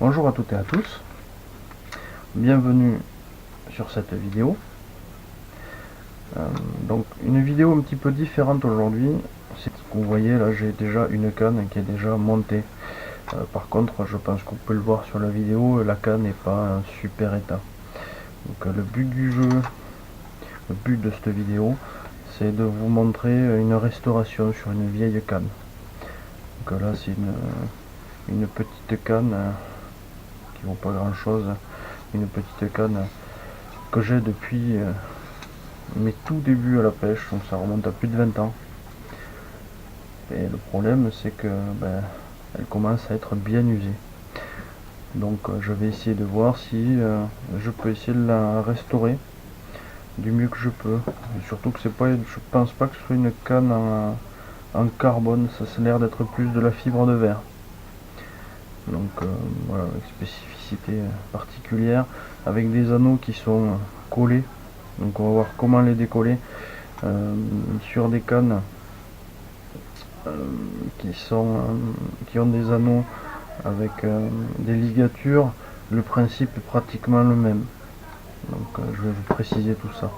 Bonjour à toutes et à tous, bienvenue sur cette vidéo. Donc une vidéo un petit peu différente aujourd'hui. C'est ce que vous voyez là, j'ai déjà une canne qui est déjà montée. Par contre, je pense que vous pouvez le voir sur la vidéo, la canne n'est pas en super état. Donc le but du jeu, le but de cette vidéo, c'est de vous montrer une restauration sur une vieille canne. Donc là c'est une petite canne qui vaut pas grand chose, une petite canne que j'ai depuis mes tout débuts à la pêche, donc ça remonte à plus de 20 ans. Et le problème c'est que elle commence à être bien usée. Donc je vais essayer de voir si je peux essayer de la restaurer du mieux que je peux. Et surtout que c'est pas, je pense pas que ce soit une canne en carbone, ça a l'air d'être plus de la fibre de verre. Donc voilà, avec spécificité particulière, avec des anneaux qui sont collés. Donc on va voir comment les décoller sur des cannes qui ont des anneaux avec des ligatures. Le principe est pratiquement le même. Donc je vais vous préciser tout ça.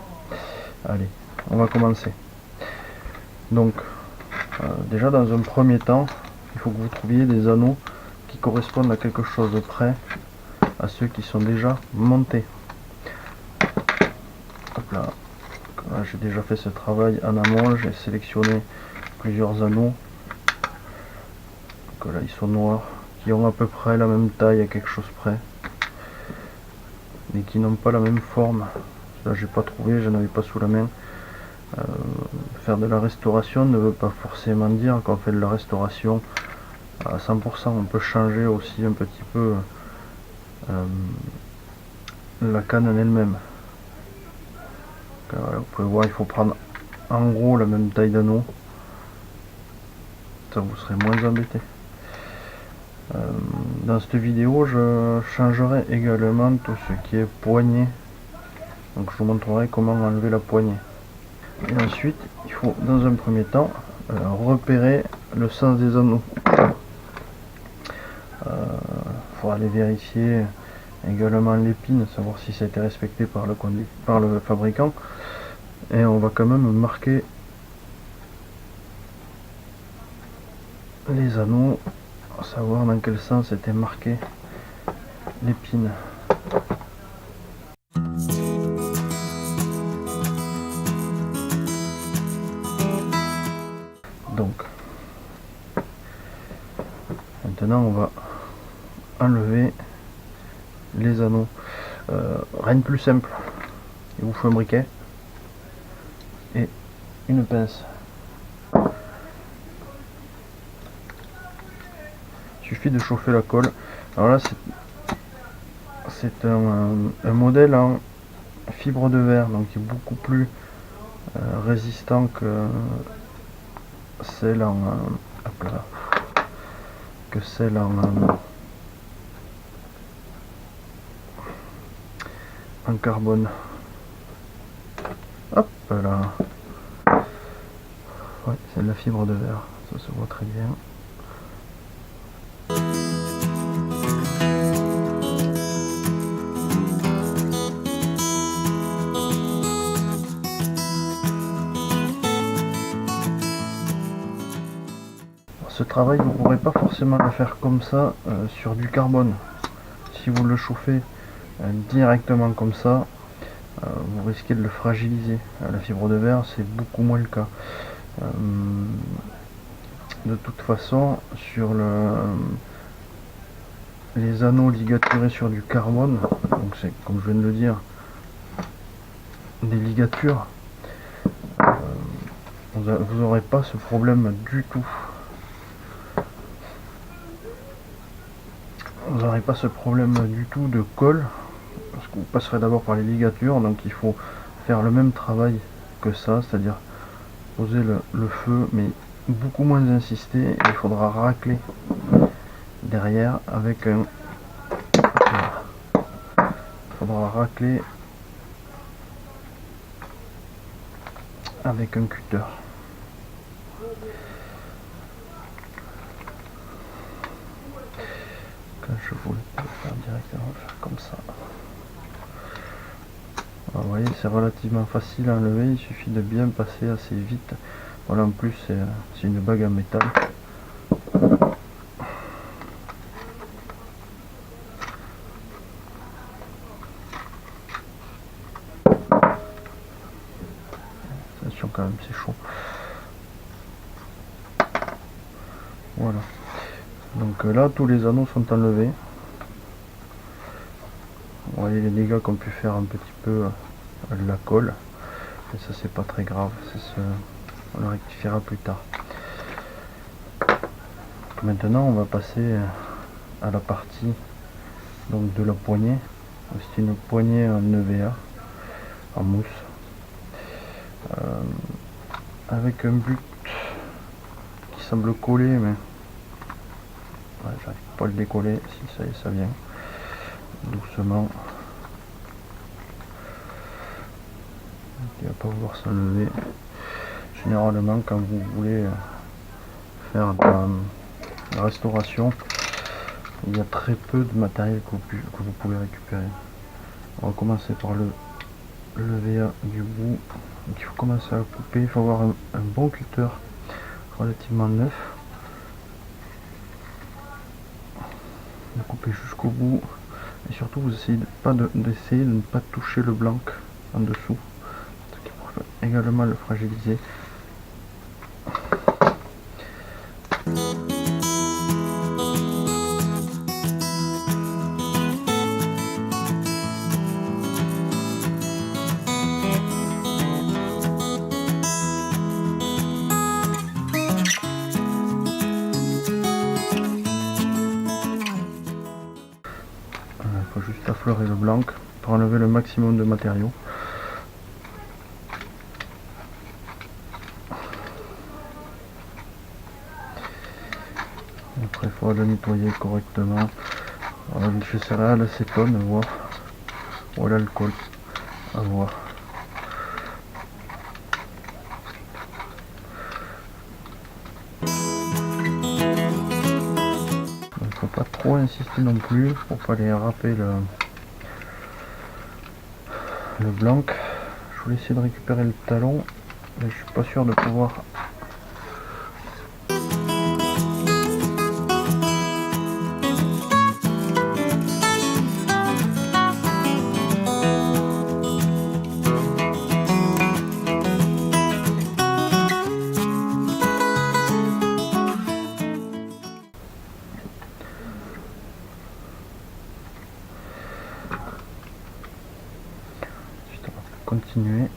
Allez, on va commencer. Donc déjà dans un premier temps, il faut que vous trouviez des anneaux qui correspondent à quelque chose de près à ceux qui sont déjà montés. Hop là. J'ai déjà fait ce travail en amont, j'ai sélectionné plusieurs anneaux. Donc là ils sont noirs, qui ont à peu près la même taille à quelque chose près, mais qui n'ont pas la même forme. Là j'ai pas trouvé, j'en avais pas sous la main. Faire de la restauration ne veut pas forcément dire qu'on fait de la restauration à 100%. On peut changer aussi un petit peu la canne en elle-même. Voilà, vous pouvez voir, il faut prendre en gros la même taille d'anneau. Ça vous serez moins embêté. Dans cette vidéo, je changerai également tout ce qui est poignée. Donc je vous montrerai comment enlever la poignée. Et ensuite, il faut dans un premier temps repérer le sens des anneaux. Il faudra aller vérifier également l'épine, savoir si ça a été respecté par le fabricant. Et on va quand même marquer les anneaux, savoir dans quel sens était marqué l'épine. Donc maintenant on va enlever les anneaux. Rien de plus simple, il vous faut un briquet et une pince. Il suffit de chauffer la colle. Alors là c'est un modèle en fibre de verre, donc il est beaucoup plus résistant que celle en carbone. Hop là. Ouais, c'est de la fibre de verre, ça se voit très bien. Ce travail, vous ne pourrez pas forcément le faire comme ça sur du carbone. Si vous le chauffez directement comme ça, vous risquez de le fragiliser. La fibre de verre, c'est beaucoup moins le cas. De toute façon, sur les anneaux ligaturés sur du carbone, donc c'est comme je viens de le dire, des ligatures, vous n'aurez pas ce problème du tout. Vous n'aurez pas ce problème du tout de colle, parce que vous passerez d'abord par les ligatures, donc il faut faire le même travail que ça, c'est-à-dire poser le feu, mais beaucoup moins insister, et il faudra racler derrière avec un... Il faudra racler avec un cutter. Quand je vous le directement, on va faire comme ça. Alors, vous voyez, c'est relativement facile à enlever, il suffit de bien passer assez vite. Voilà, en plus c'est une bague en métal. Attention quand même, c'est chaud. Voilà. Donc là, tous les anneaux sont enlevés. Vous voyez les dégâts qu'on peut faire un petit peu de la colle. Et ça, c'est pas très grave. On le rectifiera plus tard. Maintenant, on va passer à la partie donc de la poignée. C'est une poignée en EVA, en mousse, avec un but qui semble coller, mais ouais, j'arrive pas à le décoller. Si ça y est, ça vient doucement. Il va pas vouloir s'enlever. Généralement, quand vous voulez faire de la restauration, il y a très peu de matériel que vous pouvez récupérer. On va commencer par le VA du bout. Donc il faut commencer à couper. Il faut avoir un bon cutter relativement neuf. Vous coupez jusqu'au bout. Et surtout, vous essayez d'essayer de ne pas toucher le blanc en dessous. Ce qui pourrait également le fragiliser. Il faut juste affleurer le blanc pour enlever le maximum de matériaux. Après, il faudra le nettoyer correctement. J'essaierai à l'acétone, à voir, ou à l'alcool, à voir. Il faut pas trop insister non plus pour pas aller râper le blanc. Je voulais essayer de récupérer le talon, mais je suis pas sûr de pouvoir. Continuer.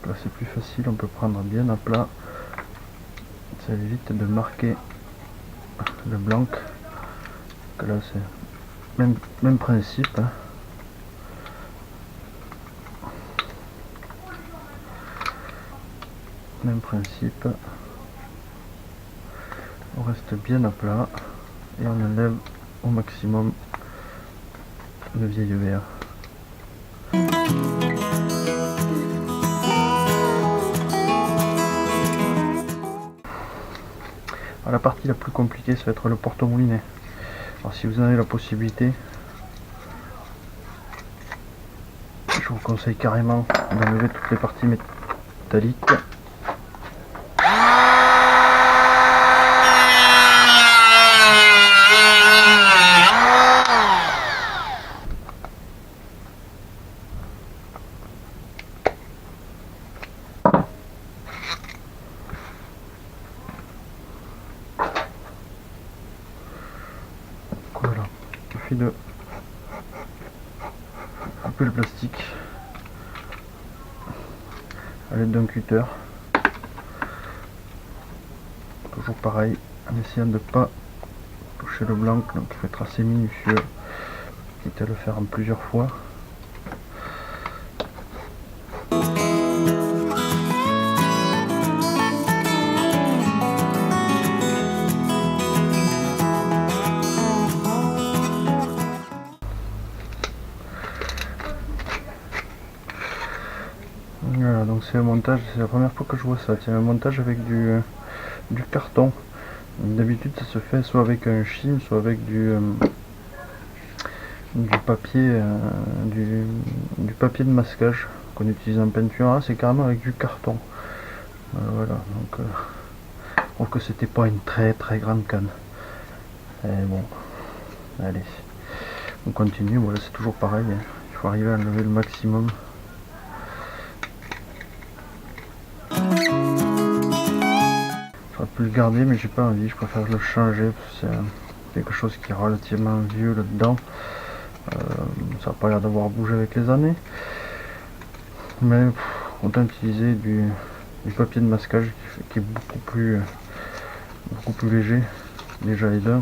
Là c'est plus facile, on peut prendre bien à plat. Ça évite de marquer le blanc. Là c'est même principe. Hein. Même principe. On reste bien à plat et on enlève au maximum le vieil verre. La partie la plus compliquée, ça va être le porte-moulinet. Alors si vous en avez la possibilité, je vous conseille carrément d'enlever toutes les parties métalliques. Voilà, il suffit de couper le plastique à l'aide d'un cutter. Toujours pareil, en essayant de ne pas toucher le blanc, donc il faut être assez minutieux, quitte à le faire en plusieurs fois. Voilà, donc c'est un montage, c'est la première fois que je vois ça. C'est un montage avec du carton. D'habitude ça se fait soit avec un chim, soit avec du du papier, du papier de masquage qu'on utilise en peinture. Là, c'est carrément avec du carton. Voilà, donc je trouve que c'était pas une très grande canne. Et bon, allez, on continue. Voilà, c'est toujours pareil, hein. Il faut arriver à enlever le maximum. J'aurais pu le garder, mais j'ai pas envie, je préfère le changer. C'est quelque chose qui est relativement vieux là-dedans. Ça n'a pas l'air d'avoir bougé avec les années. Mais autant utiliser du papier de masquage qui est beaucoup plus léger, déjà les deux,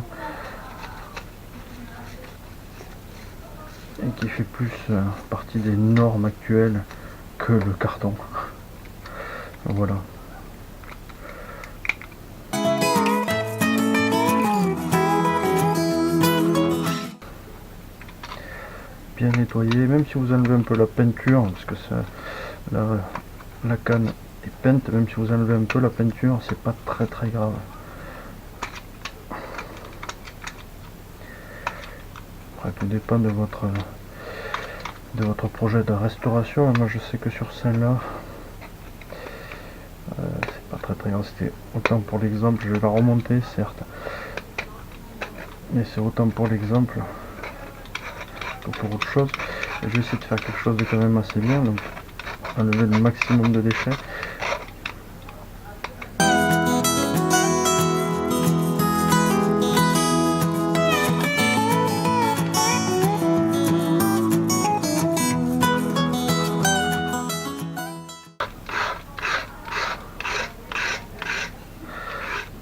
et qui fait plus partie des normes actuelles que le carton. Voilà. Bien nettoyer, même si vous enlevez un peu la peinture, parce que ça, la canne est peinte, même si vous enlevez un peu la peinture, c'est pas très grave. Après, tout dépend de votre projet de restauration. Moi, je sais que sur celle-là, c'est pas très grave. C'était autant pour l'exemple, je vais la remonter, certes, mais c'est autant pour l'exemple que pour autre chose. Et je vais essayer de faire quelque chose de quand même assez bien, donc enlever le maximum de déchets.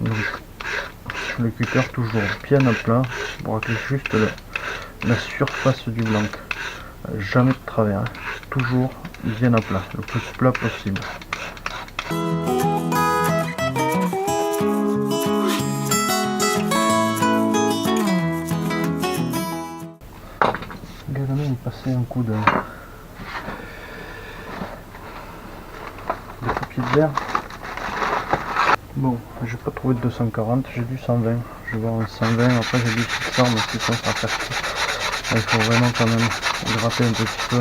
Donc le cutter toujours bien à plat pour racler juste la surface du blanc. Jamais de travers, hein. Toujours bien à plat, le plus plat possible. Également y passer un coup de papier de verre. Bon, j'ai pas trouvé de 240, j'ai du 120. Je vais voir un 120, après j'ai du 600, mais 600 ça va faire tout. Il faut vraiment quand même gratter un petit peu.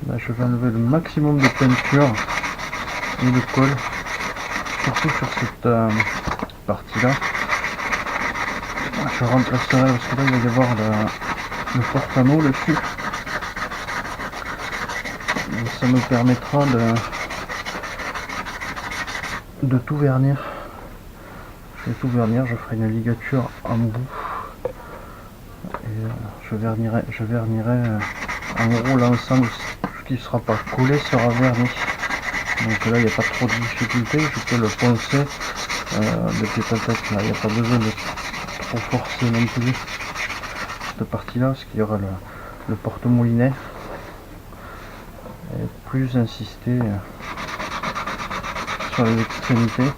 Là, je vais enlever le maximum de peinture et de colle, surtout sur cette partie là. Je remplacerai parce que là il va y avoir le porte-anneau dessus. Et ça me permettra de tout vernir. Je vais tout vernir, je ferai une ligature en bout et je vernirai en gros l'ensemble. Ce qui ne sera pas collé sera verni. Donc là il n'y a pas trop de difficulté, je peux le poncer de pied à tête. Là il n'y a pas besoin de trop forcer non plus cette partie là, parce qu'il y aura le porte-moulinet, et plus insister sur les extrémités.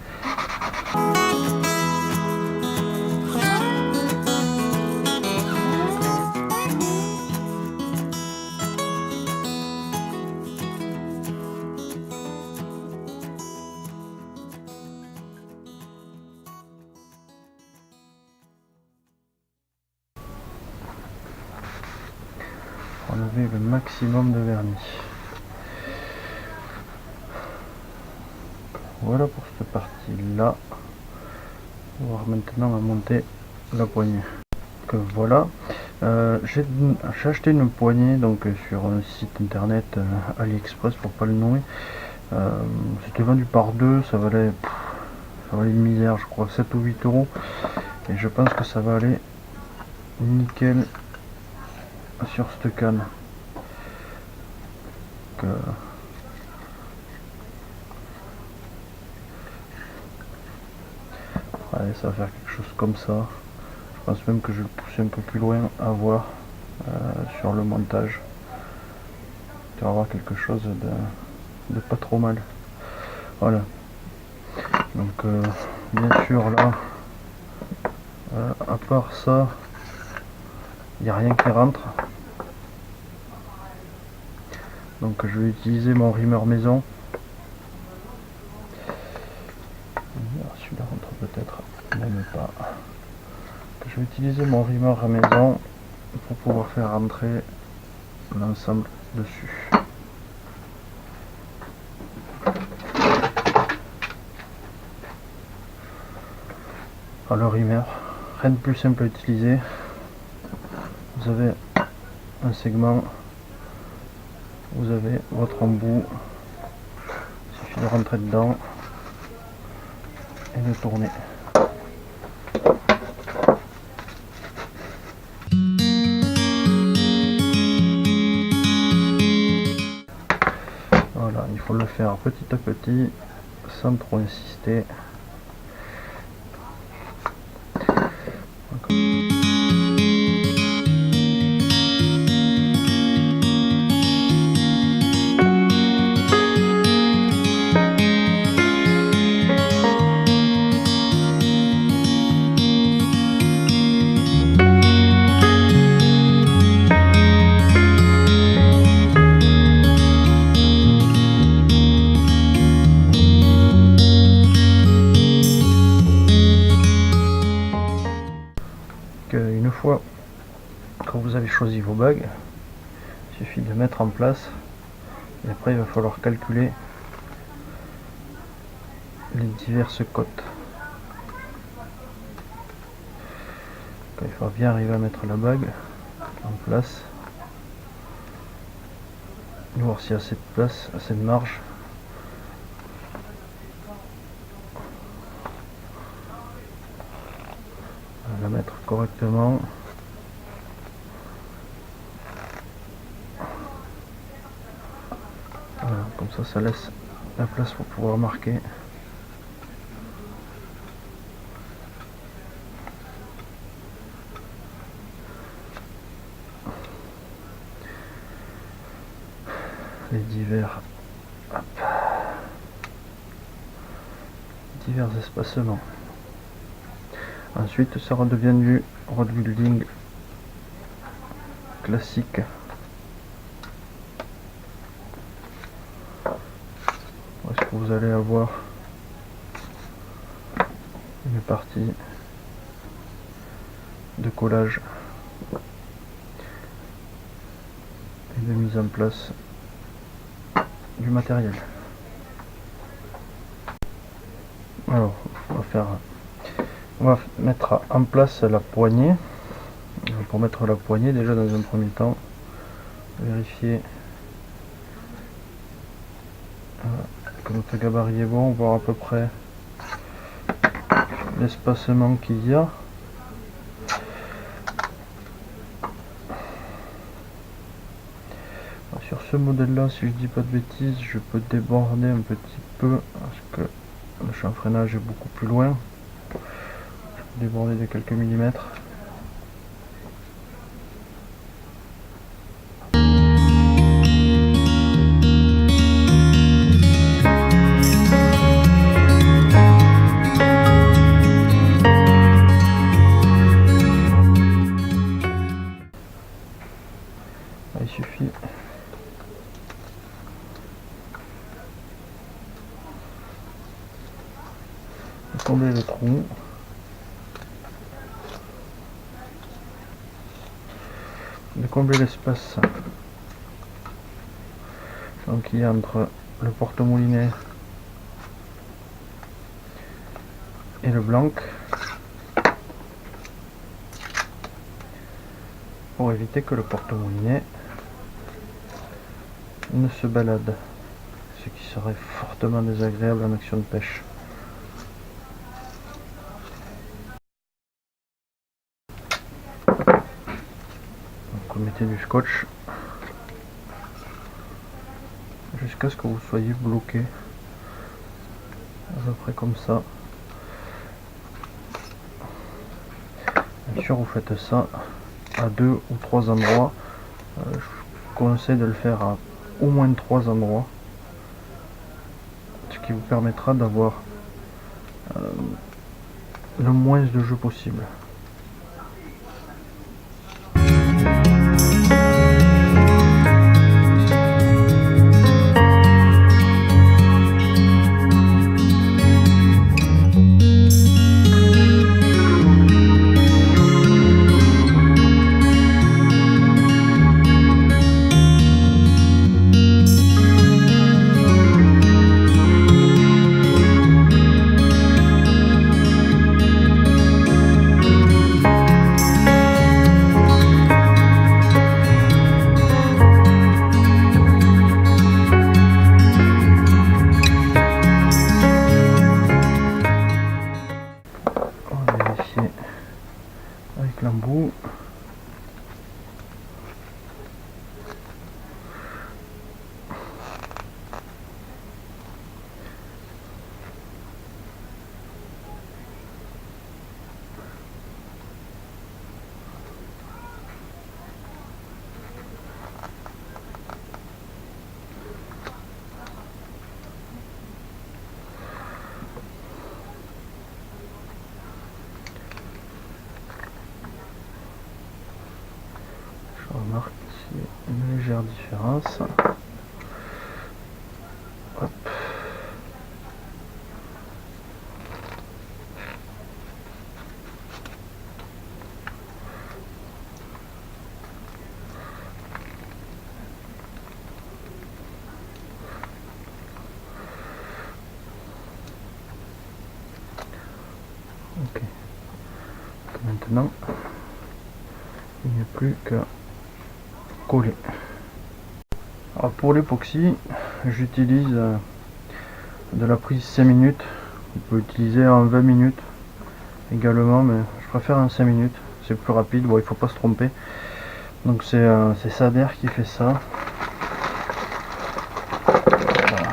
Enlever le maximum de vernis. Voilà pour cette partie là. On va voir maintenant à monter la poignée. Donc voilà, j'ai acheté une poignée donc sur un site internet AliExpress pour pas le nommer. C'était vendu par deux, ça valait une misère, je crois 7 ou 8 euros, et je pense que ça va aller nickel sur cette canne. Donc, allez, ça va faire quelque chose comme ça. Je pense même que je vais le pousser un peu plus loin à voir sur le montage. Tu vas avoir quelque chose de pas trop mal. Voilà. Donc bien sûr là, à part ça, il n'y a rien qui rentre. Donc je vais utiliser mon rimeur maison. Celui-là rentre peut-être même pas. Je vais utiliser mon rimeur à maison pour pouvoir faire rentrer l'ensemble dessus. Alors le rimeur, rien de plus simple à utiliser. Vous avez un segment, vous avez votre embout, il suffit de rentrer dedans et de tourner. Voilà, il faut le faire petit à petit, sans trop insister. Une fois que vous avez choisi vos bagues, il suffit de mettre en place et après il va falloir calculer les diverses cotes. Il faut bien arriver à mettre la bague en place, voir s'il y a assez de place, assez de marge. La mettre correctement. Voilà, comme ça laisse la place pour pouvoir marquer. Les divers espacements. Ensuite ça redevient du road building classique. Est-ce que vous allez avoir une partie de collage et de mise en place du matériel. Alors on va mettre en place la poignée. Pour mettre la poignée, déjà dans un premier temps, vérifier que notre gabarit est bon, voir à peu près l'espacement qu'il y a. Sur ce modèle là, si je dis pas de bêtises, je peux déborder un petit peu parce que le chanfreinage est beaucoup plus loin. Je peux déborder de quelques millimètres. Il suffit de combler le trou, de combler l'espace donc il y a entre le porte-moulinet et le blanc pour éviter que le porte-moulinet ne se balade, ce qui serait fortement désagréable en action de pêche. Donc vous mettez du scotch jusqu'à ce que vous soyez bloqué à peu près comme ça. Bien sûr vous faites ça à 2 ou 3 endroits. Je vous conseille de le faire à au moins 3 endroits, ce qui vous permettra d'avoir le moins de jeu possible. Avec l'embout. Je remarque qu'il y a une légère différence. Hop. Ok. Maintenant, il n'y a plus qu'à coller. Alors pour l'époxy, j'utilise de la prise 5 minutes. On peut utiliser en 20 minutes également, mais je préfère en 5 minutes, c'est plus rapide. Bon, il faut pas se tromper. Donc c'est Sader qui fait ça. Voilà.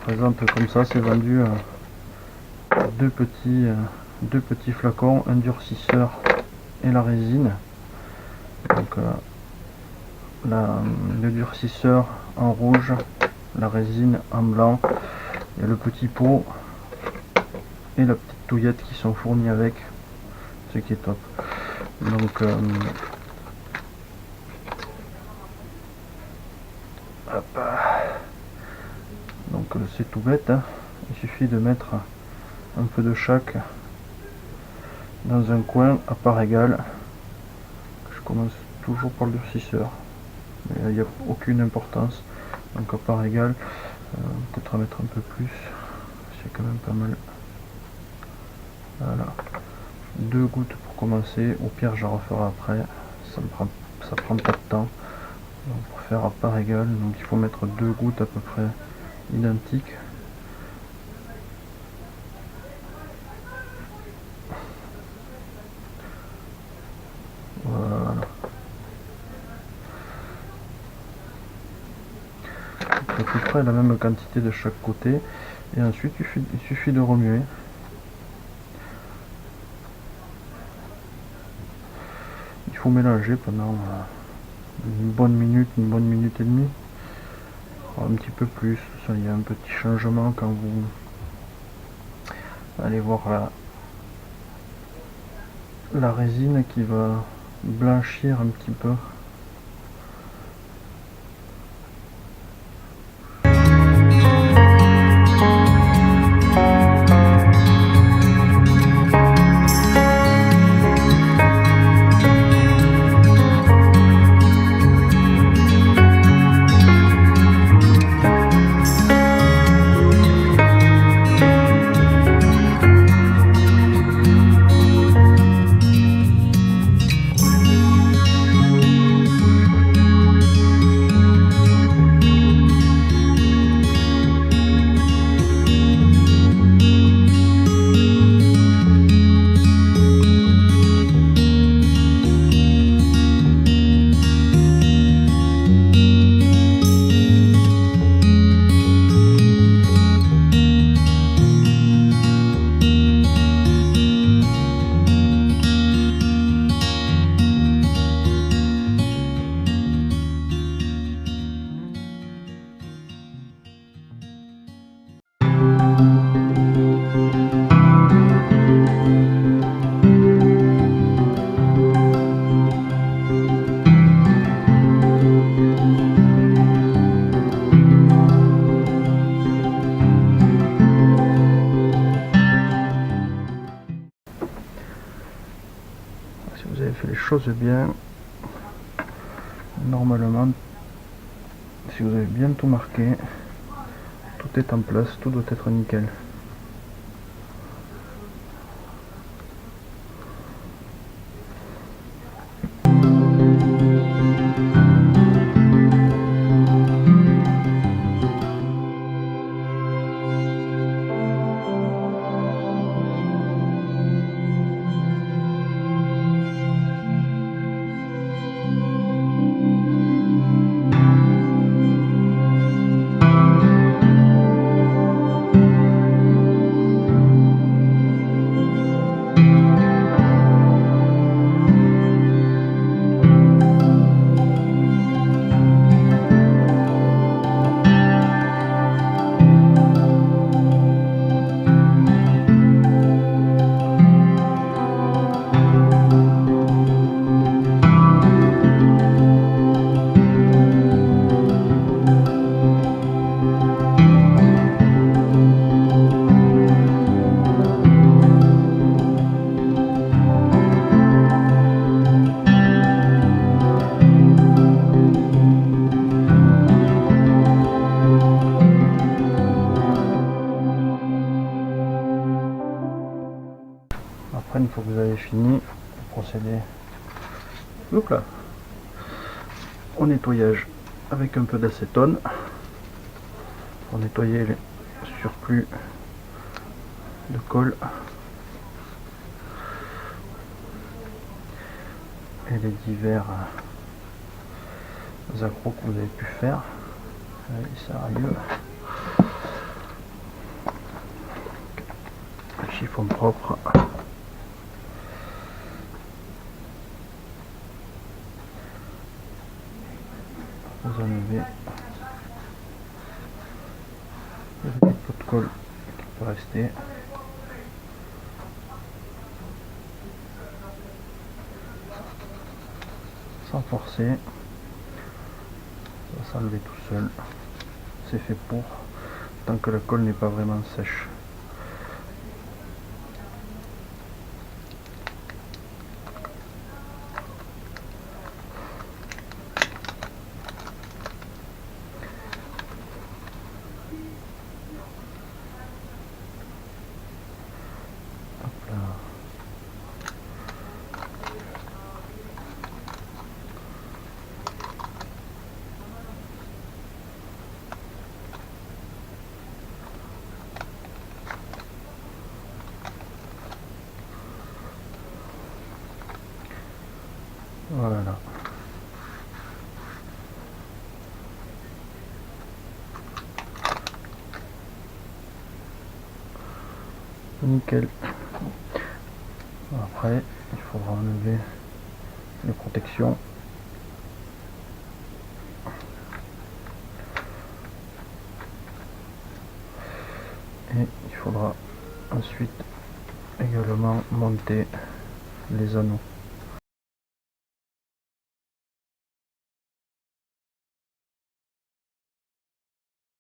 Présente comme ça, c'est vendu deux petits flacons, un durcisseur et la résine. Donc le durcisseur en rouge, la résine en blanc, il y a le petit pot et la petite touillette qui sont fournis avec, ce qui est top. Donc hop. Donc c'est tout bête, hein. Il suffit de mettre un peu de chaque dans un coin à part égale. Je commence toujours par le durcisseur, mais il n'y a aucune importance, donc à part égale, peut-être à mettre un peu plus, c'est quand même pas mal. Voilà, 2 gouttes pour commencer, au pire j'en referai après, ça prend pas de temps. Donc pour faire à part égale, donc il faut mettre 2 gouttes à peu près identiques. Voilà. À peu près la même quantité de chaque côté, et ensuite il suffit de remuer. Il faut mélanger pendant une bonne minute et demie, un petit peu plus. Ça, il y a un petit changement quand vous allez voir la résine qui va blanchir un petit peu. chose bien, normalement, si vous avez bien tout marqué, tout est en place, tout doit être nickel. Après, une fois que vous avez fini, vous procédez au nettoyage avec un peu d'acétone pour nettoyer les surplus de colle et les divers accros que vous avez pu faire. Allez, ça arrive. Un chiffon propre. Vous enlevez le petit pot de colle qui peut rester. Sans forcer, ça va s'enlever tout seul. C'est fait pour, tant que la colle n'est pas vraiment sèche. Hop là. Voilà. Nickel. Après, il faudra enlever les protections. Et il faudra ensuite également monter les anneaux.